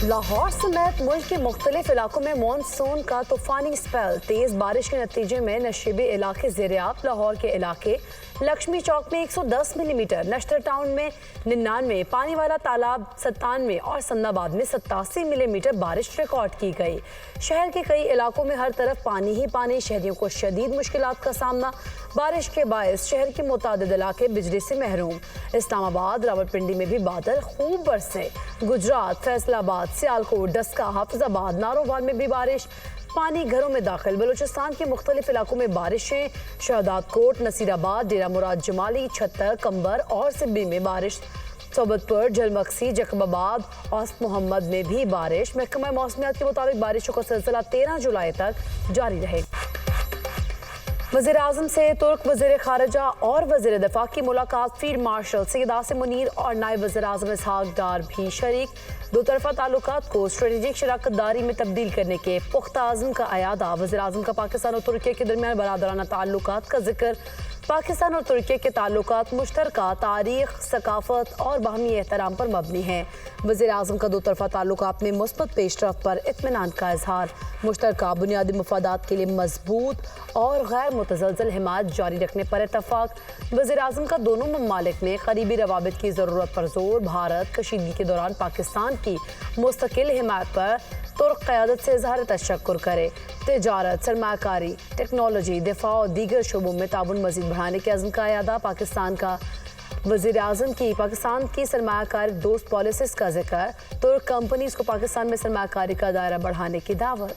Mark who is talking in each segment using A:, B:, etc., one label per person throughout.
A: लाहौर समेत मुल्क के मुख्तलिफ इलाकों में मानसून का तूफानी स्पेल। तेज बारिश के नतीजे में नशीबी इलाके ज़ेर-ए-आब। लाहौर के इलाके लक्ष्मी चौक में 110 मिलीमीटर, नश्तर टाउन में 99, पानी वाला तालाब 97 और सन्नाबाद में 87 मिलीमीटर बारिश रिकॉर्ड की गई। शहर के कई इलाकों में हर तरफ पानी ही पानी, शहरियों को शदीद मुश्किलात का सामना। बारिश के बायस शहर के मुतादिद इलाके बिजली से महरूम। इस्लामाबाद, रावलपिंडी में भी बादल खूब बरसे। गुजरात, फैसलाबाद, सियालकोट, डस्का, हाफिजाबाद, नारोवाल में भी बारिश। पानी घरों में दाखिल। बलूचिस्तान के मुख्तलिफ इलाकों में बारिशें। शहदाद कोट, नसीराबाद, डेरा मुराद जमाली, छत्तर, कंबर और सिब्बी में बारिश। सोबतपुर, जलमक्सी, जकबाबाद और मोहम्मद में भी बारिश। महकमा मौसमियात के मुताबिक बारिशों का सिलसिला 13 जुलाई तक जारी रहेगा। वज़ीर आज़म से तुर्क वज़ीर ख़ारिजा और वज़ीर दिफ़ा की मुलाकात। फील्ड मार्शल सैयद आसिम मुनीर और नायब वज़ीर आज़म इसहाक डार भी शरीक। दो तरफ़ा ताल्लुकात को स्ट्रेटेजिक शराकतदारी में तब्दील करने के पुख्ता आज़म का अयादा। वज़ीर आज़म का पाकिस्तान और तुर्की के दरमियान बरादराना ताल्लुकात का जिक्र। पाकिस्तान और तुर्की के ताल्लुकात मुश्तरका तारीख, सकाफत और बाहमी एहतराम पर मबनी हैं। वज़ीर आज़म का दो तरफ़ा ताल्लुकात में मुस्बत पेशरफ्त पर इत्मीनान का इजहार। मुश्तरका बुनियादी मफादात के लिए मजबूत और गैर मुतज़लज़ल हिमायत जारी रखने पर इत्तफ़ाक। वज़ीर आज़म का दोनों ममालिक में करीबी रवाबित की ज़रूरत पर जोर। भारत कशीदगी के दौरान पाकिस्तान की मुस्तकिल हिमायत पर तुर्क क़यादत से इज़हार तशक्कुर करे। तिजारत, सरमाकारी, टेक्नोलॉजी, दिफा और दीगर शोबों में ताउन मज़ीद बढ़ाने के अज़्म का अयादा। पाकिस्तान की सरमाकारी दोस्त पॉलिसीज़ का जिक्र। तुर्क कंपनीज़ को पाकिस्तान में सरमाकारी का दायरा बढ़ाने की दावत।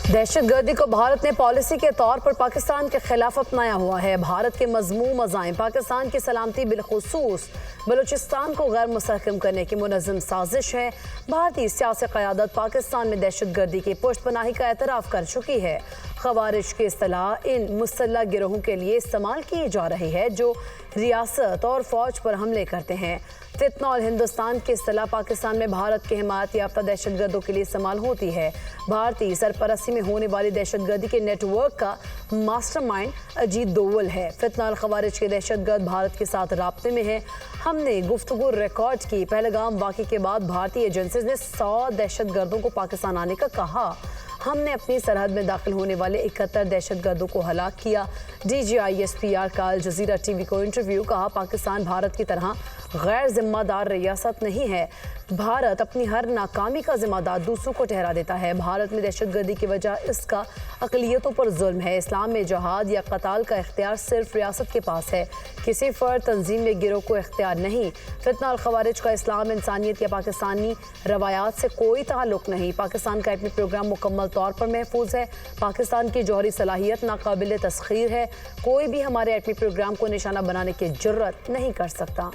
A: दहशतगर्दी को भारत ने पॉलिसी के तौर पर पाकिस्तान के खिलाफ अपनाया हुआ है। भारत के मज़मूम अज़ाइम पाकिस्तान की सलामती बिलखुसूस बलूचिस्तान को गैर मुस्तहकम करने की मुनज़्ज़म साजिश है। भारतीय सियासी क़यादत पाकिस्तान में दहशतगर्दी की पुश्तपनाही का एतराफ़ कर चुकी है। ख़वारिज की इस्तिलाह इन मुसल्लह गिरोहों के लिए इस्तेमाल की जा रही है जो रियासत और फ़ौज पर हमले करते हैं। फितना और हिंदुस्तान की इस्तिलाह पाकिस्तान में भारत के हिमायत याफ्ता दहशतगर्दों के लिए इस्तेमाल होती है। भारतीय सरपरस्ती में होने वाली दहशतगर्दी के नेटवर्क का मास्टरमाइंड अजीत दोवल है। फितना और ख़वारिज के दहशतगर्द भारत के साथ राब्ते में है। हमने गुफ्तगू रिकॉर्ड की। पहलगाम वाक़े के बाद भारतीय एजेंसीज ने 100 दहशतगर्दों को पाकिस्तान आने का कहा। हमने अपनी सरहद में दाखिल होने वाले 71 दहशतगर्दों को हलाक किया। DGISPR का अल जज़ीरा TV को इंटरव्यू। कहा, पाकिस्तान भारत की तरह गैर जिम्मेदार रियासत नहीं है। भारत अपनी हर नाकामी का जिम्मेदार दूसरों को ठहरा देता है। भारत में दहशतगर्दी की वजह इसका अक़लियतों पर जुल्म है। इस्लाम में जहाद या क़ताल का इख्तियार सिर्फ रियासत के पास है, किसी फ़र्द, तंजीम या गिरोह को इख्तियार नहीं। फितना और ख़वारिज का इस्लाम, इंसानियत या पाकिस्तानी रवायात से कोई ताल्लुक़ नहीं। पाकिस्तान का एटमी प्रोग्राम मुकम्मल तौर पर महफूज है। पाकिस्तान की जौहरी सलाहियत नाकाबिल तस्ख़ीर है। कोई भी हमारे एटमी प्रोग्राम को निशाना बनाने की जुर्रत नहीं कर सकता।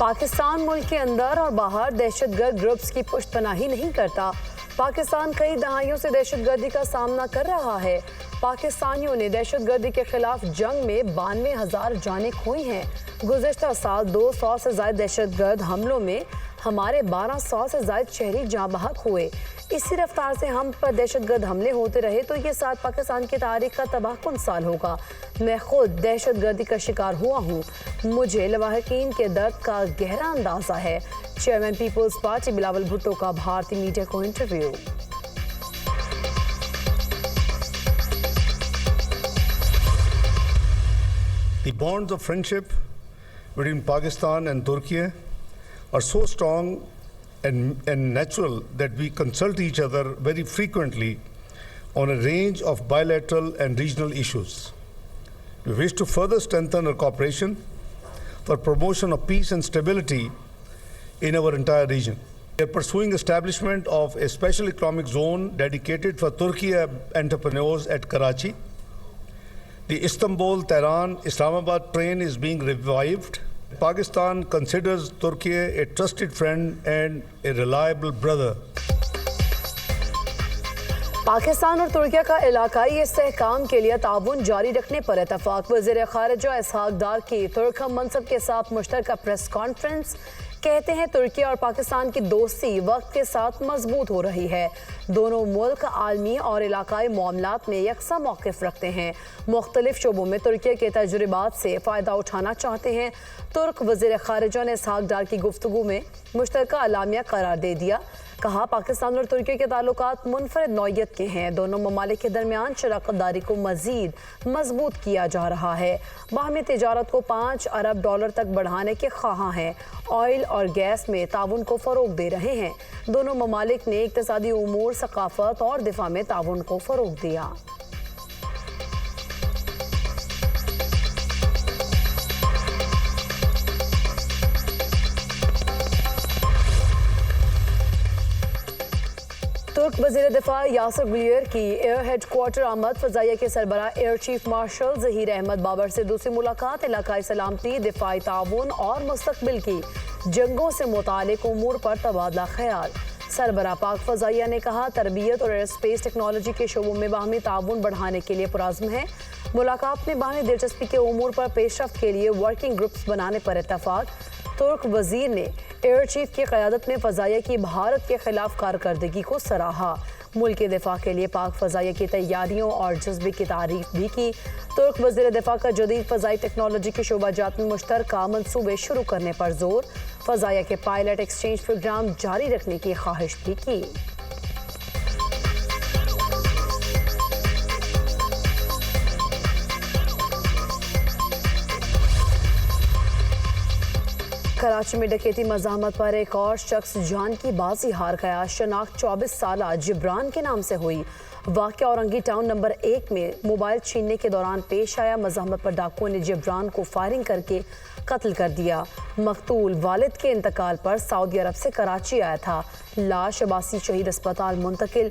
A: पाकिस्तान मुल्क के अंदर और बाहर दहशतगर्द ग्रुप्स की पुश्तपनाही नहीं करता। पाकिस्तान कई दहाइयों से दहशतगर्दी का सामना कर रहा है। पाकिस्तानियों ने दहशतगर्दी के खिलाफ जंग में 92,000 जानें खोई हैं। गुज़िश्ता साल 200 से ज़ायद दहशतगर्द हमलों में हमारे 1200 से ज़ायद शहरी जाँ बहक हुए। इसी रफ्तार से हम पर दहशतगर्द हमले होते रहे तो ये साल पाकिस्तान की तारीख का तबाहकुन साल होगा। मैं खुद दहशतगर्दी का शिकार हुआ हूँ। मुझे लवाहकीन के दर्द का गहरा अंदाज़ा है। Chairman peoples party Bilawal Bhutto का भारतीय मीडिया को interview.
B: The bonds of friendship between Pakistan and Turkey are so strong and natural that we consult each other very frequently on a range of bilateral and regional issues. We wish to further strengthen our cooperation for promotion of peace and stability in our entire region. We are pursuing establishment of a special economic zone dedicated for Turkey entrepreneurs at Karachi. The Istanbul-Tehran Islamabad train is being revived. Pakistan considers Turkey a trusted friend and a reliable brother.
A: Pakistan और तुर्की का इलाकाई इस्तेहकाम के लिए ताउन जारी रखने पर इतफाक। वज़ीर ख़ारिजा इसहाक डार की तुर्क मनसब के साथ मुश्तरका प्रेस कॉन्फ्रेंस। कहते हैं तुर्की और पाकिस्तान की दोस्ती वक्त के साथ मजबूत हो रही है। दोनों मुल्क आलमी और इलाकाई मामलात में यकसा मौक़िफ़ रखते हैं। मुख्तलिफ शोबों में तुर्की के तजुर्बात से फ़ायदा उठाना चाहते हैं। तुर्क वज़ीर ख़ारिजा ने इसहाक डार की गुफ्तगू में मुश्तरका अलामिया करार दे दिया। कहा, पाकिस्तान और तुर्की के ताल्लुकात मुनफरद नौइयत के हैं। दोनों ममालिक के दरमियान शराकत दारी को मज़ीद मजबूत किया जा रहा है। बाहमी तिजारत को $5 अरब तक बढ़ाने के ख्वाहां हैं। ऑयल और गैस में ताउन को फ़रोग दे रहे हैं। दोनों ममालिक ने इक़्तिसादी उमूर, सकाफ़त और दिफा में ताउन को फ़रोग दिया। तुर्क वज़ीर दिफा यासिर गुलियर की एयर हेड क्वार्टर आमद। फ़ज़ाइया के सरबरा air chief marshal Zaheer Ahmad Babar से दूसरी मुलाकात। इलाकाई सलामती, दिफाई ताउन और मुस्तक़बिल की जंगों से मुतालिक उमूर पर तबादला ख्याल। सरबरा पाक फ़ज़ाइया ने कहा, तरबियत और एयर स्पेस टेक्नोलॉजी के शोबों में बाहमी ताउन बढ़ाने के लिए पुरज़्म है। मुलाकात में बाहमी दिलचस्पी के उमूर पर पेशरफ्त के लिए वर्किंग ग्रुप्स बनाने पर इत्तफ़ाक़। तुर्क वज़ीर ने एयर चीफ की क़यादत में फ़ज़ाइया की भारत के खिलाफ कारकर्दगी को सराहा। मुल्क के दिफा के लिए पाक फ़ज़ाइया की तैयारियों और जज्बे की तारीफ भी की। तुर्क वज़ीर दिफा का जदीद फ़ज़ाई टेक्नोलॉजी के शोबाजात में मुश्तरका मनसूबे शुरू करने पर जोर। फ़ज़ाइया के पायलट एक्सचेंज प्रोग्राम जारी रखने की ख्वाहिश भी की। कराची में डकैती मज़ाहमत पर एक और शख्स जान की बाजी हार गया। शनाख्त 24 साला जिब्रान के नाम से हुई। वाक़या औरंगी टाउन नंबर 1 में मोबाइल छीनने के दौरान पेश आया। मज़ाहमत पर डाकुओं ने जिब्रान को फायरिंग करके कत्ल कर दिया। मकतूल वालिद के इंतकाल पर सऊदी अरब से कराची आया था। लाश अब्बासी शहीद अस्पताल मुंतकिल।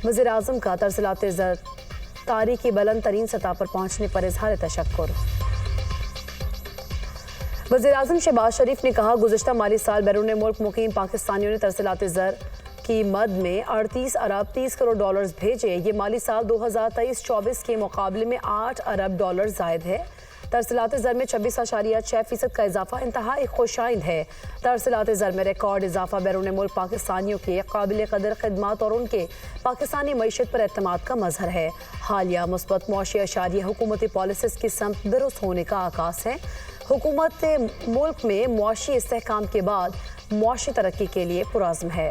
A: वज़ीर आज़म का तरसलात तारीख़ की बुलंद तरीन सतह पर पहुँचने पर इज़हार तशक्कुर। वज़ीर आज़म शहबाज शरीफ ने कहा, गुज़िश्ता माली साल बैरून मुल्क मुकीम पाकिस्तानियों ने तरसलात ज़र की मद में 38 अरब 30 करोड़ डॉलर्स भेजे। ये माली साल 2023-24 के मुकाबले में $8 अरब ज़ायद है। तरसलात ज़र में 26.6% का इजाफा इंतहाई खुशाइंद है। तरसलात ज़र में रिकॉर्ड इजाफा बैरून मुल्क पाकिस्तानियों के काबिल कदर खदमात और उनके पाकिस्तानी मईशत पर एतमाद का मजहर है। हालिया मुस्बत मुआशी अशारिया हुकूमती पॉलिसीज़ की समत दुरुस्त होने का आगाज़ है। हुकूमत मुल्क में मुआशी इस्तेहकाम के बाद मुआशी तरक्की के लिए पुरज़्म है।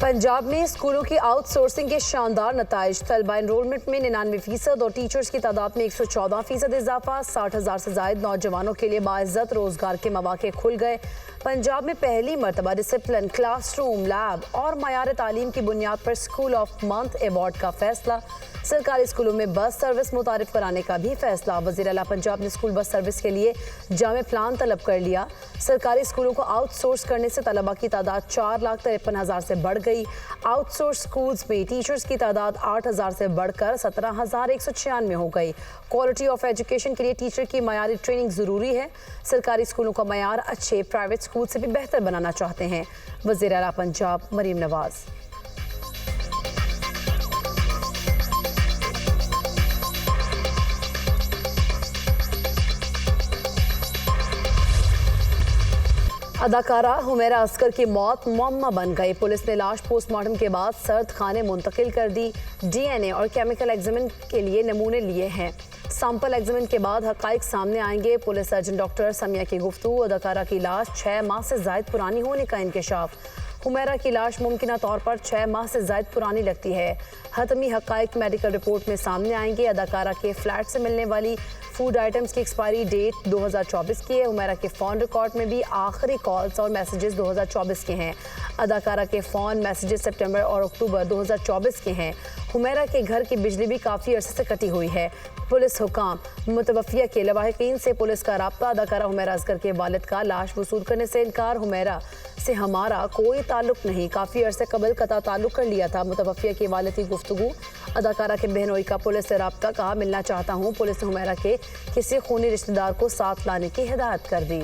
A: पंजाब में स्कूलों की आउटसोर्सिंग के शानदार नताइज। तलबा एनरोलमेंट में 99% और टीचर्स की तादाद में 114% इजाफा। 60,000 से ज़ायद नौजवानों के लिए बाइज़्ज़त रोज़गार के मौके खुल गए। पंजाब में पहली मरतबा डिसिप्लिन, क्लासरूम, लैब और मयार तालीम की बुनियाद पर स्कूल ऑफ मंथ अवार्ड का फैसला। सरकारी स्कूलों में बस सर्विस मुतारिफ कराने का भी फैसला। वज़ीर आला पंजाब ने स्कूल बस सर्विस के लिए जामे प्लान तलब कर लिया। सरकारी स्कूलों को आउटसोर्स करने से तलबा की तादाद 4,53,000 से बढ़ गई। आउटसोर्स स्कूल्स में टीचर्स की तादाद 8,000 से बढ़कर 17,196 हो गई। क्वालिटी ऑफ एजुकेशन के लिए टीचर की मयारी ट्रेनिंग ज़रूरी है। सरकारी स्कूलों का मयार अच्छे प्राइवेट स्कूल से भी बेहतर बनाना चाहते हैं। वज़ीर आला पंजाब मरीम नवाज। अदाकारा हुमैरा असगर की मौत मुअम्मा बन गई। पुलिस ने लाश पोस्टमार्टम के बाद सर्द खाने मुंतकिल कर दी। DNA और केमिकल एग्जामिन के लिए नमूने लिए हैं। सैंपल एग्जामिन के बाद हक़ाइक़ सामने आएंगे। पुलिस सर्जन डॉक्टर समिया की गुफ्तगू। अदाकारा की लाश 6 माह से ज़ायद पुरानी होने का इंकशाफ। हुमैरा की लाश मुमकिन तौर पर 6 माह से ज्यादा पुरानी लगती है। हतमी हकाइक मेडिकल रिपोर्ट में सामने आएंगे। अदाकारा के फ्लैट से मिलने वाली फूड आइटम्स की एक्सपायरी डेट 2024 की है। हुमैरा के फ़ोन रिकॉर्ड में भी आखिरी कॉल्स और मैसेजेस 2024 के हैं। अदाकारा के फ़ोन मैसेजेस सितंबर और अक्टूबर 2024 के हैं। हुमैरा के घर की बिजली भी काफ़ी अरसे से कटी हुई है। पुलिस हुकाम मुतवफ़िया के लवाहिकीन से पुलिस का राब्ता। अदाकारा हुमैरा असगर के वालिद का लाश वसूल करने से इनकार। हुमैरा से हमारा कोई ताल्लुक नहीं, काफ़ी अरसे कबल कता ताल्लुक कर लिया था। मुतवफ़िया की वालिद की गुफ्तगू। अदाकारा के बहनोई का पुलिस से राब्ता, कहा मिलना चाहता हूँ। पुलिस ने हुमैरा के किसी खूनी रिश्तेदार को साथ लाने की हिदायत कर दी।